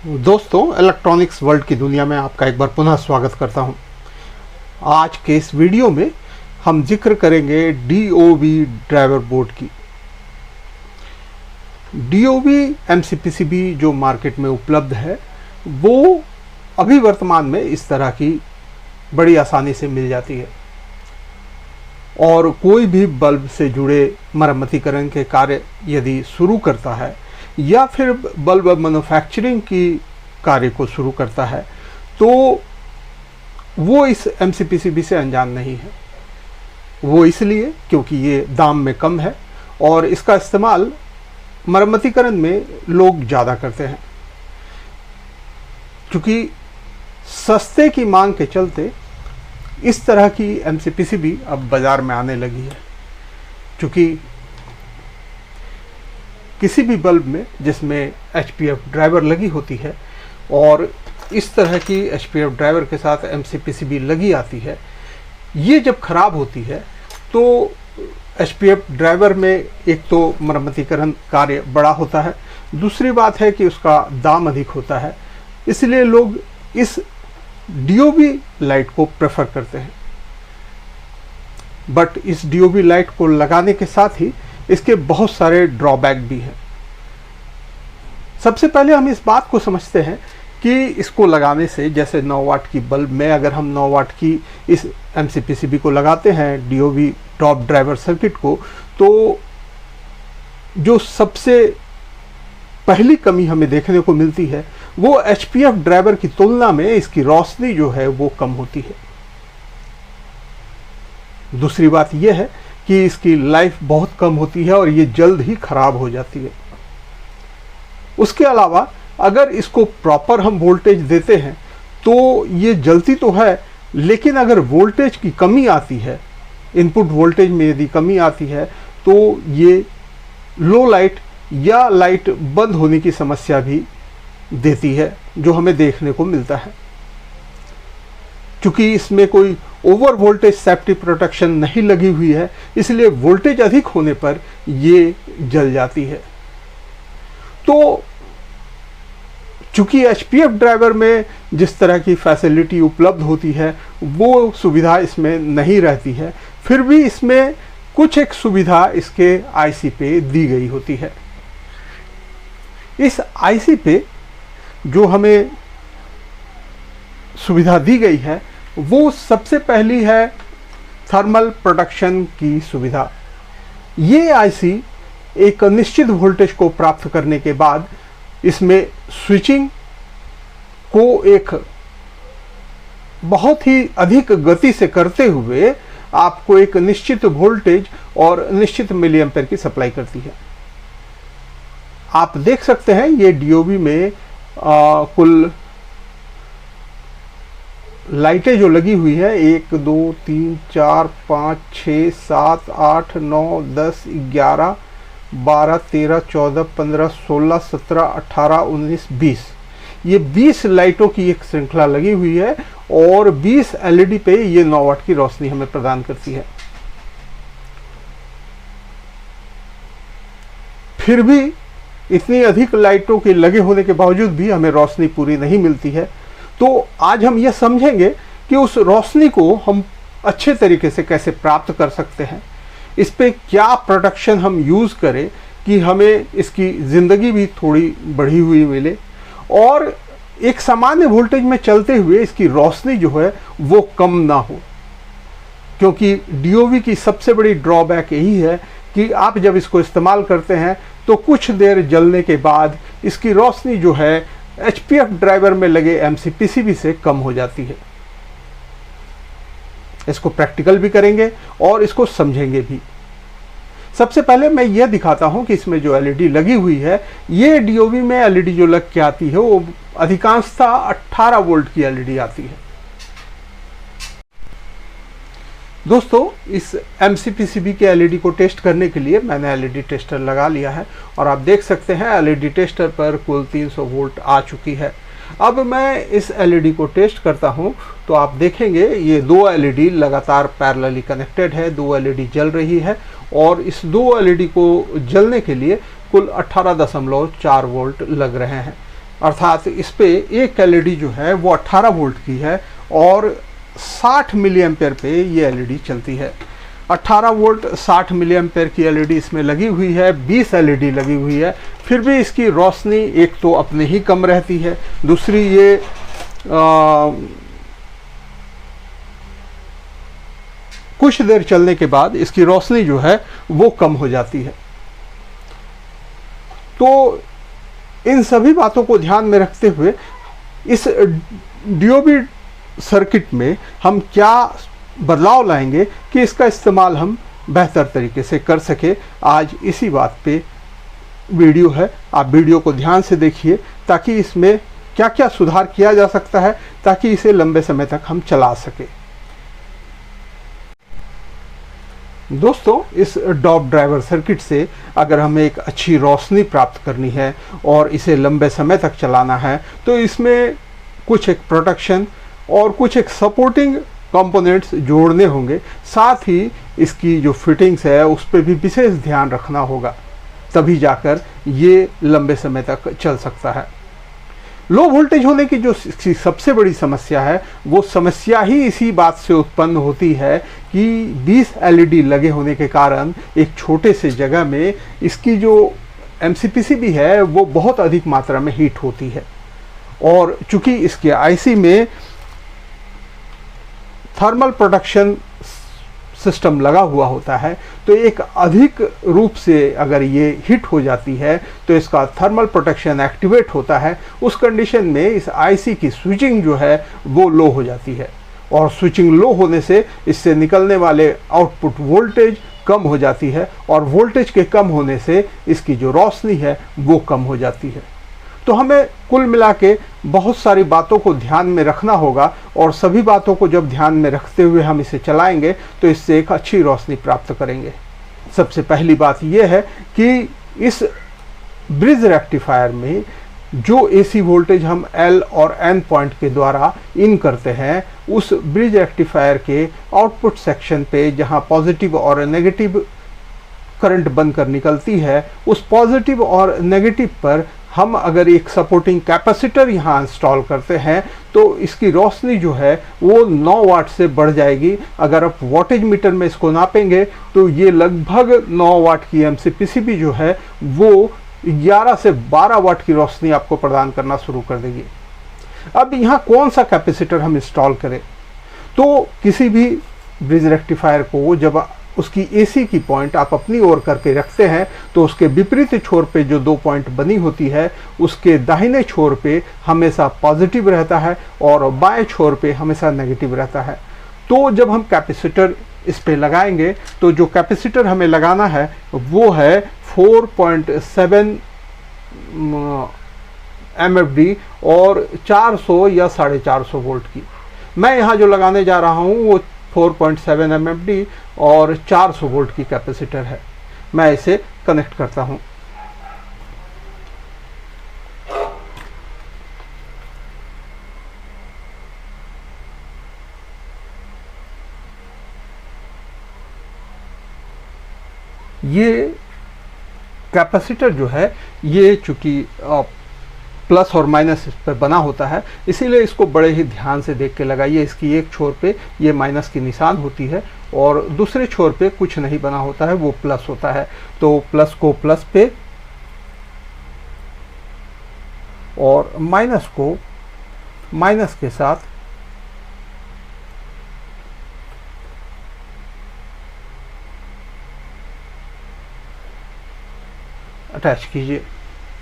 दोस्तों, electronics world की दुनिया में आपका एक बार पुनः स्वागत करता हूं। आज के इस वीडियो में हम जिक्र करेंगे DOV ड्राइवर बोर्ड की। DOV MCPCB जो मार्केट में उपलब्ध है वो अभी वर्तमान में इस तरह की बड़ी आसानी से मिल जाती है और कोई भी बल्ब से जुड़े मरम्मतीकरण के कार्य यदि शुरू करता है या फिर बल्ब मैन्युफैक्चरिंग की कार्य को शुरू करता है तो वो इस MCPCB से अनजान नहीं है। वो इसलिए क्योंकि ये दाम में कम है और इसका इस्तेमाल मरम्मतीकरण में लोग ज़्यादा करते हैं। क्योंकि सस्ते की मांग के चलते इस तरह की MCPCB अब बाज़ार में आने लगी है। क्योंकि किसी भी बल्ब में जिसमें HPF ड्राइवर लगी होती है और इस तरह की HPF ड्राइवर के साथ MCPCB लगी आती है, ये जब ख़राब होती है तो HPF ड्राइवर में एक तो मरम्मतीकरण कार्य बड़ा होता है, दूसरी बात है कि उसका दाम अधिक होता है। इसलिए लोग इस DOV लाइट को प्रेफर करते हैं। बट इस DOV लाइट को लगाने के साथ ही इसके बहुत सारे ड्रॉबैक भी हैं। सबसे पहले हम इस बात को समझते हैं कि इसको लगाने से, जैसे 9 वाट की बल्ब में अगर हम 9 वाट की इस MCPCB को लगाते हैं DOV टॉप ड्राइवर सर्किट को, तो जो सबसे पहली कमी हमें देखने को मिलती है वो HPF ड्राइवर की तुलना में इसकी रोशनी जो है वो कम होती है। दूसरी बात यह है कि इसकी लाइफ बहुत कम होती है और ये जल्द ही खराब हो जाती है। उसके अलावा अगर इसको प्रॉपर हम वोल्टेज देते हैं तो ये जलती तो है, लेकिन अगर वोल्टेज की कमी आती है, इनपुट वोल्टेज में यदि कमी आती है तो ये लो लाइट या लाइट बंद होने की समस्या भी देती है, जो हमें देखने को मिलता है। क्योंकि इसमें कोई ओवर वोल्टेज सेफ्टी प्रोटेक्शन नहीं लगी हुई है, इसलिए वोल्टेज अधिक होने पर ये जल जाती है। तो चूंकि HPF ड्राइवर में जिस तरह की फैसिलिटी उपलब्ध होती है वो सुविधा इसमें नहीं रहती है, फिर भी इसमें कुछ एक सुविधा इसके IC पे दी गई होती है। इस IC पे जो हमें सुविधा दी गई है वो सबसे पहली है थर्मल प्रोडक्शन की सुविधा। ये IC एक निश्चित वोल्टेज को प्राप्त करने के बाद इसमें स्विचिंग को एक बहुत ही अधिक गति से करते हुए आपको एक निश्चित वोल्टेज और निश्चित मिली एम्पेयर की सप्लाई करती है। आप देख सकते हैं ये DOV में कुल लाइटें जो लगी हुई है 1 2 3 4 5 6 7 8 9 10 11 12 13 14 15 16 17 18 19 20, ये 20 लाइटों की एक श्रृंखला लगी हुई है और 20 LED पे ये 9 वाट की रोशनी हमें प्रदान करती है। फिर भी इतनी अधिक लाइटों के लगे होने के बावजूद भी हमें रोशनी पूरी नहीं मिलती है। तो आज हम यह समझेंगे कि उस रोशनी को हम अच्छे तरीके से कैसे प्राप्त कर सकते हैं, इस पे क्या प्रोडक्शन हम यूज़ करें कि हमें इसकी ज़िंदगी भी थोड़ी बढ़ी हुई मिले और एक सामान्य वोल्टेज में चलते हुए इसकी रोशनी जो है वो कम ना हो। क्योंकि DOV की सबसे बड़ी ड्रॉबैक यही है कि आप जब इसको इस्तेमाल करते हैं तो कुछ देर जलने के बाद इसकी रोशनी जो है HPF ड्राइवर में लगे MCPCB से कम हो जाती है। इसको प्रैक्टिकल भी करेंगे और इसको समझेंगे भी। सबसे पहले मैं यह दिखाता हूं कि इसमें जो LED लगी हुई है, ये DOV में LED जो लग के आती है वो अधिकांशतः 18 वोल्ट की LED आती है। दोस्तों, इस MCPCB के LED को टेस्ट करने के लिए मैंने LED टेस्टर लगा लिया है और आप देख सकते हैं LED टेस्टर पर कुल 300 वोल्ट आ चुकी है। अब मैं इस LED को टेस्ट करता हूं तो आप देखेंगे ये 2 LED लगातार पैरेलली कनेक्टेड है, 2 LED जल रही है और इस 2 LED को जलने के लिए कुल 18.4 वोल्ट लग रहे हैं। अर्थात इस पे एक एलईडी जो है वो 18 वोल्ट की है और 60 मिली एम्पेयर पे ये एलईडी चलती है। 18 वोल्ट 60 मिली एम्पेयर की एलईडी इसमें लगी हुई है, 20 एलईडी लगी हुई है, फिर भी इसकी रोशनी एक तो अपने ही कम रहती है, दूसरी ये कुछ देर चलने के बाद इसकी रोशनी जो है वो कम हो जाती है। तो इन सभी बातों को ध्यान में रखते हुए इस डीओबी सर्किट में हम क्या बदलाव लाएंगे कि इसका इस्तेमाल हम बेहतर तरीके से कर सके, आज इसी बात पे वीडियो है। आप वीडियो को ध्यान से देखिए ताकि इसमें क्या क्या सुधार किया जा सकता है ताकि इसे लंबे समय तक हम चला सके। दोस्तों, इस डॉप ड्राइवर सर्किट से अगर हमें एक अच्छी रोशनी प्राप्त करनी है और इसे लंबे समय तक चलाना है तो इसमें कुछ एक प्रोटेक्शन और कुछ एक सपोर्टिंग कंपोनेंट्स जोड़ने होंगे। साथ ही इसकी जो फिटिंग्स है उस पर भी विशेष ध्यान रखना होगा, तभी जाकर ये लंबे समय तक चल सकता है। लो वोल्टेज होने की जो सबसे बड़ी समस्या है वो समस्या ही इसी बात से उत्पन्न होती है कि 20 एलईडी लगे होने के कारण एक छोटे से जगह में इसकी जो एमसीपीसीबी है वो बहुत अधिक मात्रा में हीट होती है। और चूंकि इसके आईसी में थर्मल प्रोटेक्शन सिस्टम लगा हुआ होता है तो एक अधिक रूप से अगर ये हिट हो जाती है तो इसका थर्मल प्रोटेक्शन एक्टिवेट होता है। उस कंडीशन में इस आईसी की स्विचिंग जो है वो लो हो जाती है और स्विचिंग लो होने से इससे निकलने वाले आउटपुट वोल्टेज कम हो जाती है और वोल्टेज के कम होने से इसकी जो रोशनी है वो कम हो जाती है। तो हमें कुल मिला के बहुत सारी बातों को ध्यान में रखना होगा और सभी बातों को जब ध्यान में रखते हुए हम इसे चलाएंगे तो इससे एक अच्छी रोशनी प्राप्त करेंगे। सबसे पहली बात यह है कि इस ब्रिज रेक्टिफायर में जो एसी वोल्टेज हम एल और एन पॉइंट के द्वारा इन करते हैं उस ब्रिज रेक्टिफायर के आउटपुट सेक्शन पे जहां पॉजिटिव और नेगेटिव करंट बनकर निकलती है उस पॉजिटिव और नेगेटिव पर हम अगर एक सपोर्टिंग कैपेसिटर यहाँ इंस्टॉल करते हैं तो इसकी रोशनी जो है वो 9 वाट से बढ़ जाएगी। अगर आप वॉटेज मीटर में इसको नापेंगे तो ये लगभग 9 वाट की एमसीपीसीबी जो है वो 11 से 12 वाट की रोशनी आपको प्रदान करना शुरू कर देगी। अब यहाँ कौन सा कैपेसिटर हम इंस्टॉल करें? तो किसी भी ब्रिज रेक्टिफायर को जब उसकी एसी की पॉइंट आप अपनी ओर करके रखते हैं तो उसके विपरीत छोर पे जो 2 पॉइंट बनी होती है उसके दाहिने छोर पे हमेशा पॉजिटिव रहता है और बाएं छोर पे हमेशा नेगेटिव रहता है। तो जब हम कैपेसिटर इस पे लगाएंगे तो जो कैपेसिटर हमें लगाना है वो है 4.7 MFD और 400 या 450 वोल्ट की। मैं यहाँ जो लगाने जा रहा हूँ वो 4.7 MFD और 400 वोल्ट की कैपेसिटर है। मैं इसे कनेक्ट करता हूं। ये कैपेसिटर जो है ये चूंकि प्लस और माइनस इस पर बना होता है इसीलिए इसको बड़े ही ध्यान से देख के लगाइए। इसकी एक छोर पे ये माइनस की निशान होती है और दूसरे छोर पे कुछ नहीं बना होता है, वो प्लस होता है। तो प्लस को प्लस पे और माइनस को माइनस के साथ अटैच कीजिए।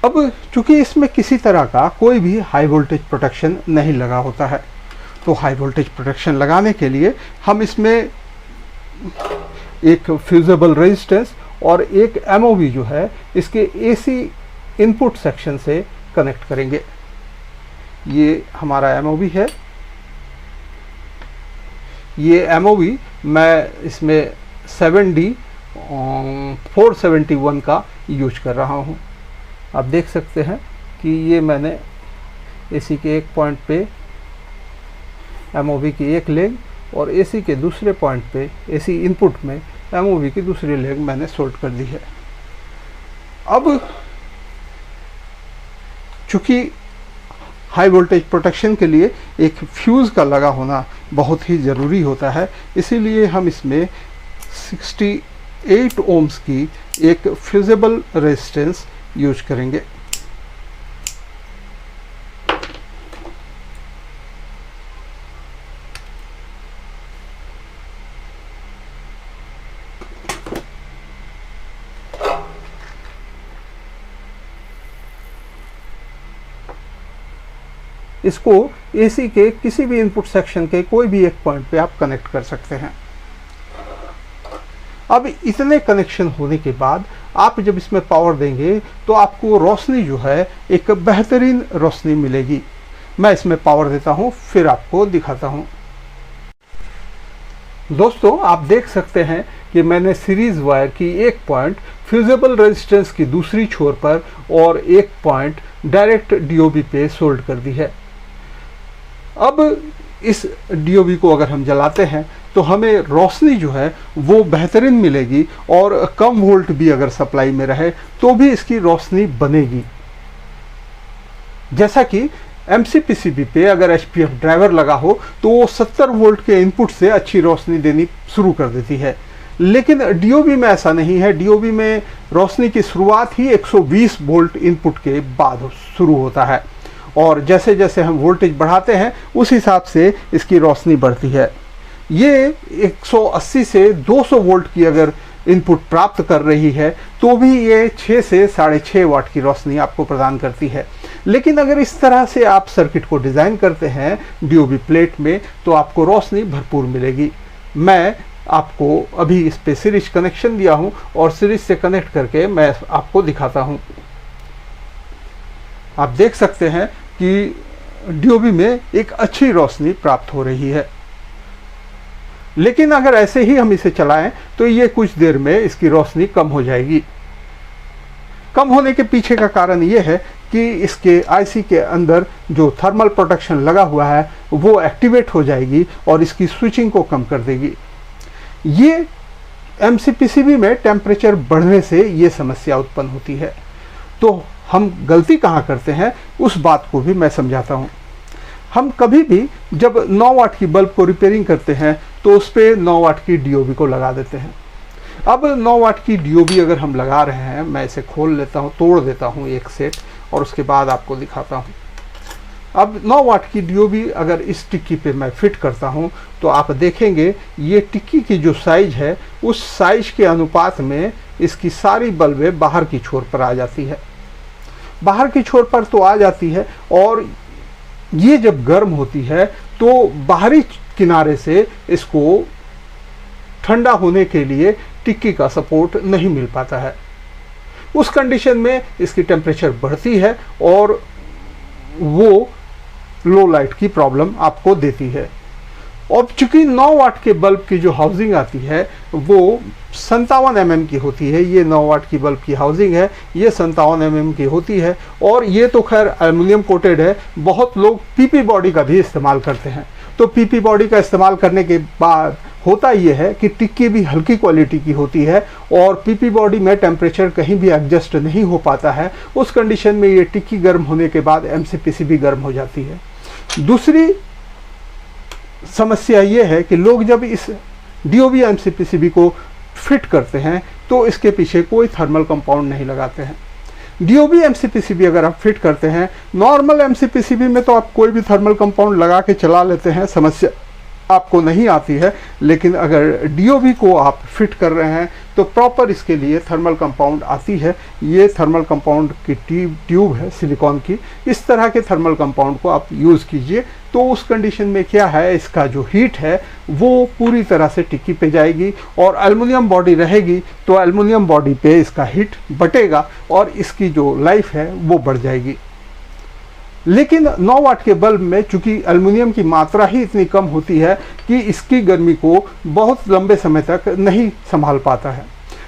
अब चूंकि इसमें किसी तरह का कोई भी हाई वोल्टेज प्रोटेक्शन नहीं लगा होता है तो हाई वोल्टेज प्रोटेक्शन लगाने के लिए हम इसमें एक फ्यूजेबल रेजिस्टेंस और एक एमओवी जो है इसके एसी इनपुट सेक्शन से कनेक्ट करेंगे। ये हमारा एमओवी है। ये एमओवी मैं इसमें 7D 471 का यूज कर रहा हूँ। आप देख सकते हैं कि ये मैंने एसी के एक पॉइंट पे एमओवी की एक लेग और एसी के दूसरे पॉइंट पे एसी इनपुट में एमओवी की दूसरी लेग मैंने सोल्ड कर दी है। अब चूंकि हाई वोल्टेज प्रोटेक्शन के लिए एक फ्यूज़ का लगा होना बहुत ही ज़रूरी होता है। इसीलिए हम इसमें 68 ओम्स की एक फ्यूजेबल रेजिस्टेंस यूज करेंगे। इसको एसी के किसी भी इनपुट सेक्शन के कोई भी एक पॉइंट पे आप कनेक्ट कर सकते हैं। अब इतने कनेक्शन होने के बाद आप जब इसमें पावर देंगे तो आपको रोशनी जो है एक बेहतरीन रोशनी मिलेगी। मैं इसमें पावर देता हूं, फिर आपको दिखाता हूं। दोस्तों, आप देख सकते हैं कि मैंने सीरीज वायर की एक पॉइंट फ्यूजेबल रेजिस्टेंस की दूसरी छोर पर और एक पॉइंट डायरेक्ट डीओबी पे सोल्ड कर दी है। अब इस डीओबी को अगर हम जलाते हैं तो हमें रोशनी जो है वो बेहतरीन मिलेगी और कम वोल्ट भी अगर सप्लाई में रहे तो भी इसकी रोशनी बनेगी। जैसा कि एमसीपीसीबी पे अगर एचपीएफ ड्राइवर लगा हो तो वो 70 वोल्ट के इनपुट से अच्छी रोशनी देनी शुरू कर देती है, लेकिन डीओबी में ऐसा नहीं है। डीओबी में रोशनी की शुरुआत ही 120 वोल्ट इनपुट के बाद शुरू होता है और जैसे जैसे हम वोल्टेज बढ़ाते हैं उस हिसाब से इसकी रोशनी बढ़ती है। ये 180 से 200 वोल्ट की अगर इनपुट प्राप्त कर रही है तो भी ये 6 से 6.5 वाट की रोशनी आपको प्रदान करती है। लेकिन अगर इस तरह से आप सर्किट को डिज़ाइन करते हैं डीओबी प्लेट में तो आपको रोशनी भरपूर मिलेगी। मैं आपको अभी इस पे सीरीज कनेक्शन दिया हूं और सीरीज से कनेक्ट करके मैं आपको दिखाता हूं। आप देख सकते हैं कि डीओबी में एक अच्छी रोशनी प्राप्त हो रही है, लेकिन अगर ऐसे ही हम इसे चलाएं तो ये कुछ देर में इसकी रोशनी कम हो जाएगी। कम होने के पीछे का कारण ये है कि इसके आईसी के अंदर जो थर्मल प्रोटेक्शन लगा हुआ है वो एक्टिवेट हो जाएगी और इसकी स्विचिंग को कम कर देगी। ये एमसीपीसीबी में टेम्परेचर बढ़ने से ये समस्या उत्पन्न होती है। तो हम गलती कहाँ करते हैं उस बात को भी मैं समझाता हूँ। हम कभी भी जब 9 वाट की बल्ब को रिपेयरिंग करते हैं तो उस पर 9 वाट की डीओबी को लगा देते हैं। अब 9 वाट की डीओबी अगर हम लगा रहे हैं, मैं इसे खोल लेता हूँ, तोड़ देता हूँ एक सेट और उसके बाद आपको दिखाता हूँ। अब 9 वाट की डीओबी अगर इस टिक्की पे मैं फिट करता हूँ तो आप देखेंगे ये टिक्की की जो साइज है उस साइज के अनुपात में इसकी सारी बल्बें बाहर की छोर पर आ जाती है। बाहर की छोर पर तो आ जाती है और ये जब गर्म होती है तो बाहरी किनारे से इसको ठंडा होने के लिए टिक्की का सपोर्ट नहीं मिल पाता है। उस कंडीशन में इसकी टेम्परेचर बढ़ती है और वो लो लाइट की प्रॉब्लम आपको देती है। और चूंकि 9 वाट के बल्ब की जो हाउसिंग आती है वो 57 mm की होती है, ये 9 वाट की बल्ब की हाउसिंग है, ये 57 mm की होती है और ये तो खैर एल्युमिनियम कोटेड है। बहुत लोग पीपी बॉडी का भी इस्तेमाल करते हैं। तो पीपी बॉडी का इस्तेमाल करने के बाद होता ये है कि टिक्की भी हल्की क्वालिटी की होती है और पीपी बॉडी में टेम्परेचर कहीं भी एडजस्ट नहीं हो पाता है। उस कंडीशन में ये टिक्की गर्म होने के बाद एमसीपीसीबी गर्म हो जाती है। दूसरी समस्या ये है कि लोग जब इस डीओबी एमसीपीसीबी को फिट करते हैं तो इसके पीछे कोई थर्मल कंपाउंड नहीं लगाते हैं। डीओबी एमसीपीसीबी अगर आप फिट करते हैं, नॉर्मल एमसीपीसीबी में तो आप कोई भी थर्मल कंपाउंड लगा के चला लेते हैं, समस्या आपको नहीं आती है। लेकिन अगर डीओबी को आप फिट कर रहे हैं तो प्रॉपर इसके लिए थर्मल कंपाउंड आती है। ये थर्मल कंपाउंड की ट्यूब है सिलिकॉन की। इस तरह के थर्मल कंपाउंड को आप यूज़ कीजिए तो उस कंडीशन में क्या है, इसका जो हीट है वो पूरी तरह से टिक्की पे जाएगी और एल्युमिनियम बॉडी रहेगी तो एल्युमिनियम बॉडी पे इसका हीट बटेगा और इसकी जो लाइफ है वो बढ़ जाएगी। लेकिन 9 वाट के बल्ब में चूंकि एल्युमिनियम की मात्रा ही इतनी कम होती है कि इसकी गर्मी को बहुत लंबे समय तक नहीं संभाल पाता है।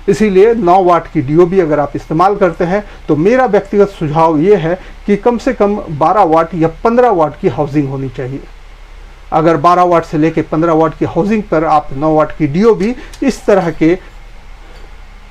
इसीलिए 9 वाट की डीओबी अगर आप इस्तेमाल करते हैं तो मेरा व्यक्तिगत सुझाव ये है कि कम से कम 12 वाट या 15 वाट की हाउसिंग होनी चाहिए। अगर 12 वाट से लेकर 15 वाट की हाउसिंग पर आप 9 वाट की डीओबी इस तरह के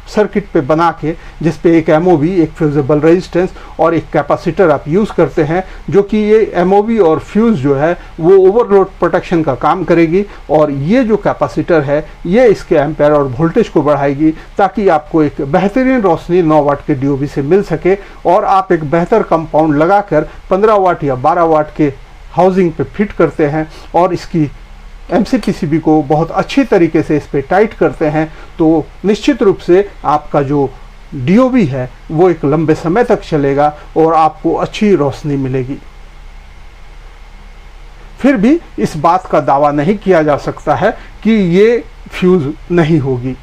सर्किट पे बना के, जिस पे एक एमओवी, एक फ्यूजेबल रेजिस्टेंस और एक कैपेसिटर आप यूज़ करते हैं, जो कि ये एमओवी और फ्यूज़ जो है वो ओवरलोड प्रोटेक्शन का काम करेगी, और ये जो कैपेसिटर है ये इसके एम्पेयर और वोल्टेज को बढ़ाएगी, ताकि आपको एक बेहतरीन रोशनी 9 वाट के डीओबी से मिल सके और आप एक बेहतर कंपाउंड लगाकर 15 वाट या 12 वाट के हाउसिंग पे फिट करते हैं और इसकी एमसीपीसीबी को बहुत अच्छी तरीके से इस पे टाइट करते हैं, तो निश्चित रूप से आपका जो डीओबी है वो एक लंबे समय तक चलेगा और आपको अच्छी रोशनी मिलेगी। फिर भी इस बात का दावा नहीं किया जा सकता है कि ये फ्यूज नहीं होगी।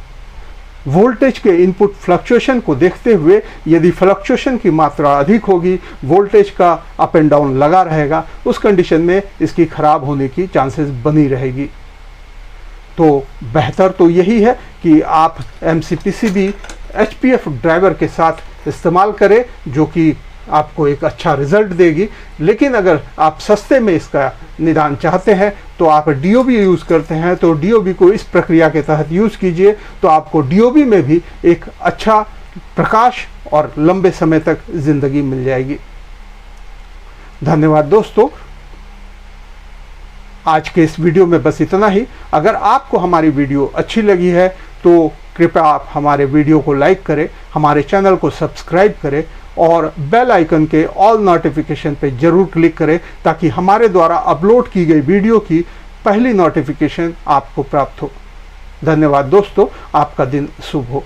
वोल्टेज के इनपुट फ्लक्चुएशन को देखते हुए यदि फ्लक्चुएशन की मात्रा अधिक होगी, वोल्टेज का अप एंड डाउन लगा रहेगा, उस कंडीशन में इसकी खराब होने की चांसेस बनी रहेगी। तो बेहतर तो यही है कि आप एमसीपीसीबी एचपीएफ ड्राइवर के साथ इस्तेमाल करें, जो कि आपको एक अच्छा रिजल्ट देगी। लेकिन अगर आप सस्ते में इसका निदान चाहते हैं तो आप डीओबी यूज़ करते हैं, तो डीओबी को इस प्रक्रिया के तहत यूज़ कीजिए, तो आपको डीओबी में भी एक अच्छा प्रकाश और लंबे समय तक ज़िंदगी मिल जाएगी। धन्यवाद दोस्तों, आज के इस वीडियो में बस इतना ही। अगर आपको हमारी वीडियो अच्छी लगी है तो कृपया आप हमारे वीडियो को लाइक करें, हमारे चैनल को सब्सक्राइब करें और बेल आइकन के ऑल नोटिफिकेशन पे जरूर क्लिक करें, ताकि हमारे द्वारा अपलोड की गई वीडियो की पहली नोटिफिकेशन आपको प्राप्त हो। धन्यवाद दोस्तों, आपका दिन शुभ हो।